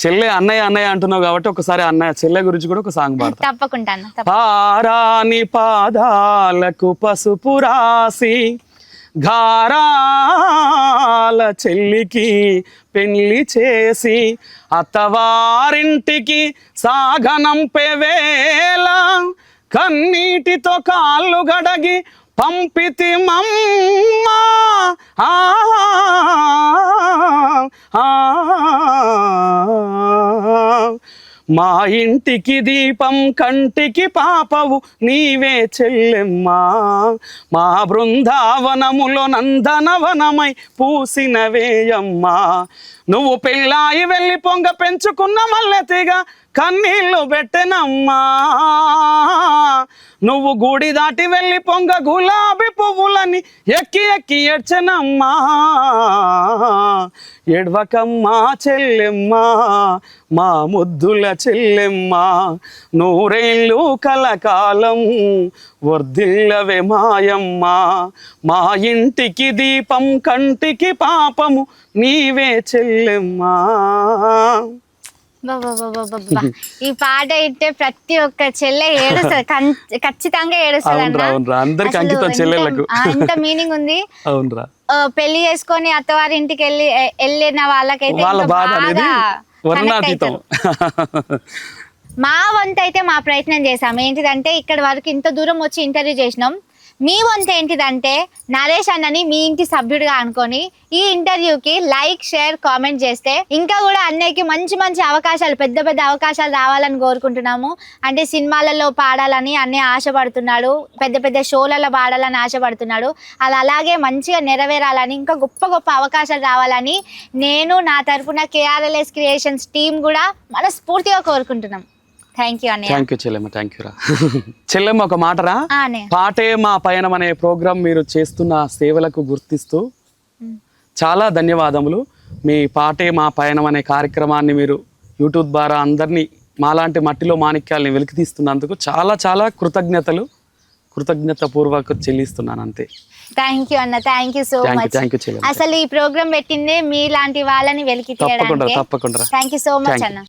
చెల్లె అన్నయ్య అన్నయ్య అంటున్నావు కాబట్టి ఒకసారి అన్నయ్య చెల్లె గురించి కూడా ఒక సాంగ్ పాడతా. తప్పకుండా పారాని పాదాలకు పసుపు రాసి గారాల చెల్లికి పెళ్లి చేసి అత్తవారింటికి సాగనంపే వేళ కన్నీటితో కాళ్ళు గడగి పంపితి మమ్మ మా ఇంటికి దీపం కంటికి పాపవు నీవే చెల్లెమ్మా మా బృందావనములో నందనవనమై పూసినవేయమ్మా నువ్వు పెళ్ళాయి వెళ్ళి పొంగ పెంచుకున్న మల్లెతిగా కన్నీళ్ళు పెట్టెనమ్మా నువ్వు గుడి దాటి వెళ్ళి పొంగ గులాబీ పువ్వులని ఎక్కి ఎక్కి ఏడ్చెనమ్మా ఎడవకమ్మా చెల్లెమ్మా మా ముద్దుల చెల్లెమ్మా నూరేళ్ళు కలకాలం వర్ధిల్లవే మాయమ్మా మా ఇంటికి దీపం కంటికి పాపము నీవే చెల్లెమ్మా. ఈ పాట ఇట్టే ప్రతి ఒక్క చెల్లె ఏడుస్తుంది, ఖచ్చితంగా ఏడుస్తుంది అంత మీనింగ్ ఉంది. పెళ్లి చేసుకొని అత్తవారి ఇంటికి వెళ్ళిన వాళ్ళకైతే మా వంతు అయితే మా ప్రయత్నం చేసాం. ఏంటిదంటే ఇక్కడ వరకు ఇంత దూరం వచ్చి ఇంటర్వ్యూ చేసినాం. మీ వంతు ఏంటిదంటే నరేష్ అన్నని మీ ఇంటి సభ్యుడిగా అనుకొని ఈ ఇంటర్వ్యూకి లైక్ షేర్ కామెంట్ చేస్తే ఇంకా కూడా అన్నయ్యకి మంచి మంచి అవకాశాలు, పెద్ద పెద్ద అవకాశాలు రావాలని కోరుకుంటున్నాము. అంటే సినిమాలలో పాడాలని అన్నయ్య ఆశపడుతున్నాడు, పెద్ద పెద్ద షోలలో పాడాలని ఆశపడుతున్నాడు. అది అలాగే మంచిగా నెరవేరాలని, ఇంకా గొప్ప గొప్ప అవకాశాలు రావాలని నేను నా తరఫున KRLS క్రియేషన్స్ టీం కూడా మనస్ఫూర్తిగా కోరుకుంటున్నాం. థ్యాంక్ యూ అన్నయ్య. Thank you Chellemma, thank you రా. చెల్లెమ్మ ఒక మాటరా, పాటే మా పయనం అనే ప్రోగ్రాం మీరు చేస్తున్న సేవలకు గుర్తిస్తూ చాలా ధన్యవాదములు. మీ పాటే మా పయనం అనే కార్యక్రమాన్ని మీరు యూట్యూబ్ ద్వారా అందరినీ మాలాంటి మట్టిలో మాణిక్యాలని వెలికి తీస్తున్నందుకు చాలా చాలా కృతజ్ఞత పూర్వక చెల్లిస్తున్నాను అంతే. థ్యాంక్ యూ అన్న, థ్యాంక్ యూ సో మచ్. అసలు ఈ ప్రోగ్రామ్ పెట్టిందే మీలాంటి వాళ్ళని వెలికి తీయడానికి. తప్పకుండా. థ్యాంక్ యూ సో మచ్ అన్న.